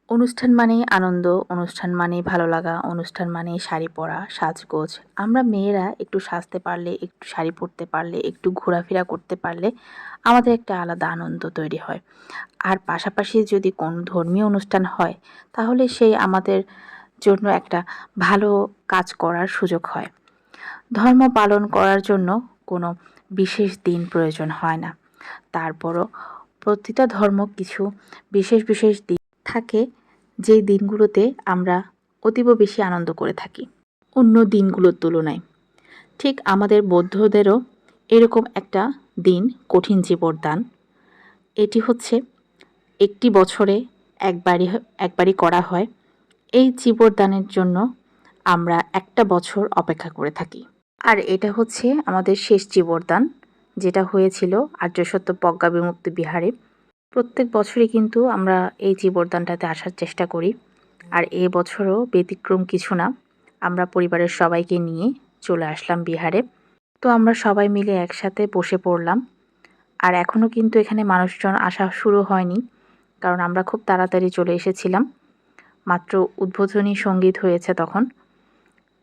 অনুষ্ঠান মানেই আনন্দ, অনুষ্ঠান মানেই ভালো লাগা, অনুষ্ঠান মানেই শাড়ি পরা, সাজগোজ। আমরা মেয়েরা একটু সাজতে পারলে, একটু শাড়ি পরতে পারলে, একটু ঘোরাফেরা করতে পারলে আমাদের একটা আলাদা আনন্দ তৈরি হয়। আর পাশাপাশি যদি কোনো ধর্মীয় অনুষ্ঠান হয়, তাহলে সেই আমাদের জন্য একটা ভালো কাজ করার সুযোগ হয়। ধর্ম পালন করার জন্য কোনো বিশেষ দিন প্রয়োজন হয় না। তারপরও প্রতিটা ধর্ম কিছু বিশেষ বিশেষ দিন থাকে, যেই দিনগুলোতে আমরা অতীব বেশি আনন্দ করে থাকি অন্য দিনগুলোর তুলনায়। ঠিক আমাদের বৌদ্ধদেরও এরকম একটা দিন কঠিন জীবরদান। এটি হচ্ছে একটি বছরে একবারই করা হয়। এই জীবরদানের জন্য আমরা একটা বছর অপেক্ষা করে থাকি। আর এটা হচ্ছে আমাদের শেষ জীবরদান, যেটা হয়েছিল আর্যসত্য প্রজ্ঞা বিমুক্তি বিহারে। প্রত্যেক বছরই কিন্তু আমরা এই জীবরদানটাতে আসার চেষ্টা করি। আর এ বছরও ব্যতিক্রম কিছু না। আমরা পরিবারের সবাইকে নিয়ে চলে আসলাম বিহারে। তো আমরা সবাই মিলে একসাথে বসে পড়লাম। আর এখনও কিন্তু এখানে মানুষজন আসা শুরু হয়নি, কারণ আমরা খুব তাড়াতাড়ি চলে এসেছিলাম। মাত্র উদ্বোধনী সঙ্গীত হয়েছে তখন।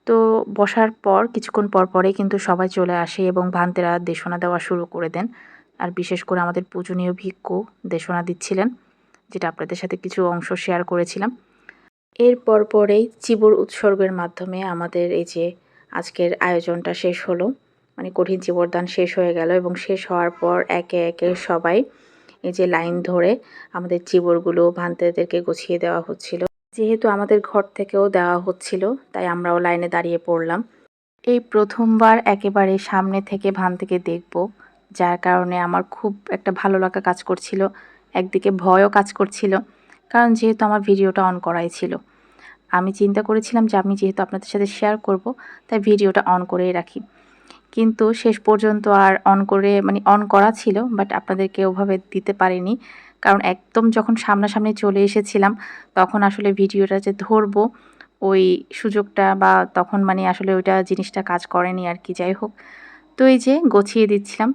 তো বসার পর কিছুক্ষণ পর পরেই কিন্তু সবাই চলে আসে এবং ভান্তেরা দেশনা দেওয়া শুরু করে দেন। আর বিশেষ করে আমাদের পূজনীয় ভিক্ষু দেশনা দিচ্ছিলেন, যেটা আপনাদের সাথে কিছু অংশ শেয়ার করেছিলাম। এর পরেই চিবর উৎসর্গের মাধ্যমে আমাদের এই যে আজকের আয়োজনটা শেষ হলো। মানে কঠিন চিবরদান শেষ হয়ে গেল এবং শেষ হওয়ার পর একে একে সবাই এই যে লাইন ধরে আমাদের চিবরগুলো ভান্তেদেরকে গুছিয়ে দেওয়া হচ্ছিল। যেহেতু আমাদের ঘর থেকেও দেওয়া হচ্ছিল, তাই আমরাও লাইনে দাঁড়িয়ে পড়লাম। এই প্রথমবার একেবারে সামনে থেকে ভান্তিকে দেখব, যার কারণে আমার খুব একটা ভালো লাগা কাজ করছিল, একদিকে ভয়ও কাজ করছিল, কারণ যেহেতু আমার ভিডিওটা অন করাই ছিল। আমি চিন্তা করেছিলাম যে আমি যেহেতু আপনাদের সাথে শেয়ার করব, তাই ভিডিওটা অন করেই রাখি। কিন্তু শেষ পর্যন্ত আর অন করা ছিল, বাট আপনাদেরকে ওভাবে দিতে পারিনি, কারণ একদম যখন সামনাসামনি চলে এসেছিলাম তখন আসলে ভিডিওটা যে ধরবো ওই সুযোগটা বা তখন আসলে ওইটা জিনিসটা কাজ করেনি আর কি। যাই হোক, তো এই যে গুছিয়ে দিচ্ছিলাম,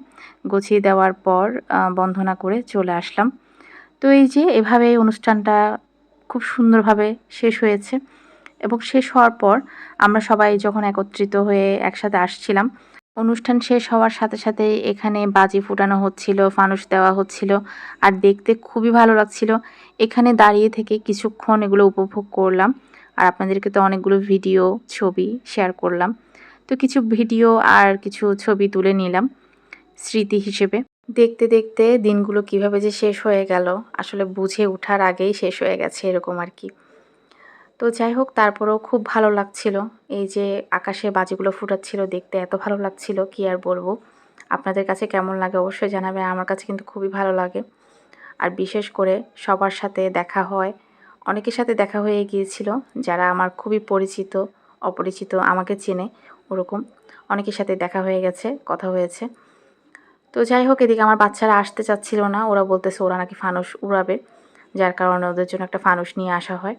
গুছিয়ে দেওয়ার পর বন্দনা করে চলে আসলাম। তো এই যে এভাবে অনুষ্ঠানটা খুব সুন্দরভাবে শেষ হয়েছে। এবং শেষ হওয়ার পর আমরা সবাই যখন একত্রিত হয়ে একসাথে আসছিলাম, অনুষ্ঠান শেষ হওয়ার সাথে সাথে এখানে বাজি ফুটানো হচ্ছিল, ফানুস দেওয়া হচ্ছিল, আর দেখতে খুবই ভালো লাগছিল। এখানে দাঁড়িয়ে থেকে কিছুক্ষণ এগুলো উপভোগ করলাম, আর আপনাদেরকে তো অনেকগুলো ভিডিও ছবি শেয়ার করলাম। তো কিছু ভিডিও আর কিছু ছবি তুলে নিলাম স্মৃতি হিসেবে। দেখতে দেখতে দিনগুলো কিভাবে যে শেষ হয়ে গেল আসলে বুঝে ওঠার আগেই শেষ হয়ে গেছে, এরকম আর কি। তো যাই হোক, তারপরেও খুব ভালো লাগছিল। এই যে আকাশে বাজিগুলো ফুটাচ্ছিল, দেখতে এত ভালো লাগছিল, কি আর বলবো। আপনাদের কাছে কেমন লাগে অবশ্যই জানাবেন। আমার কাছে কিন্তু খুবই ভালো লাগে। আর বিশেষ করে সবার সাথে দেখা হয়, অনেকের সাথে দেখা হয়ে গিয়েছিল যারা আমার খুবই পরিচিত, অপরিচিত, আমাকে চেনে ওরকম অনেকের সাথে দেখা হয়ে গেছে, কথা হয়েছে। তো যাই হোক, এদিকে আমার বাচ্চারা আসতে চাচ্ছিল না, ওরা বলতেছে ওরা নাকি ফানুস উড়াবে, যার কারণে ওদের জন্য একটা ফানুস নিয়ে আসা হয়।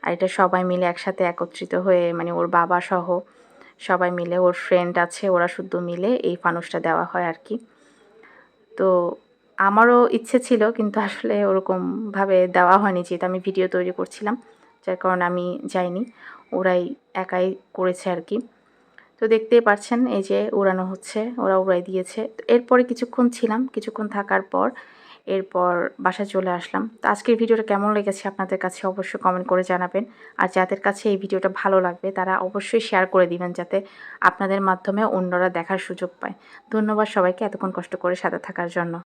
আর এটা সবাই মিলে একসাথে একত্রিত হয়ে ওর বাবা সহ সবাই মিলে, ওর ফ্রেন্ড আছে, ওরা শুদ্ধ মিলে এই ফানুসটা দেওয়া হয় আর কি। তো আমারও ইচ্ছে ছিল, কিন্তু আসলে ওরকমভাবে দেওয়া হয়নি, যেহেতু আমি ভিডিও তৈরি করছিলাম, যার কারণে আমি যাইনি। ওরাই একাই করেছে আর কি। তো দেখতেই পাচ্ছেন এই যে উড়ানো হচ্ছে, ওরা উড়াই দিয়েছে। তো এরপরে কিছুক্ষণ ছিলাম, কিছুক্ষণ থাকার পর এরপর বাসায় চলে আসলাম। তো আজকের ভিডিওটা কেমন লেগেছে আপনাদের কাছে অবশ্যই কমেন্ট করে জানাবেন। আর যাদের কাছে এই ভিডিওটা ভালো লাগবে তারা অবশ্যই শেয়ার করে দিবেন, যাতে আপনাদের মাধ্যমে অন্যরা দেখার সুযোগ পায়। ধন্যবাদ সবাইকে এতক্ষণ কষ্ট করে সাথে থাকার জন্য।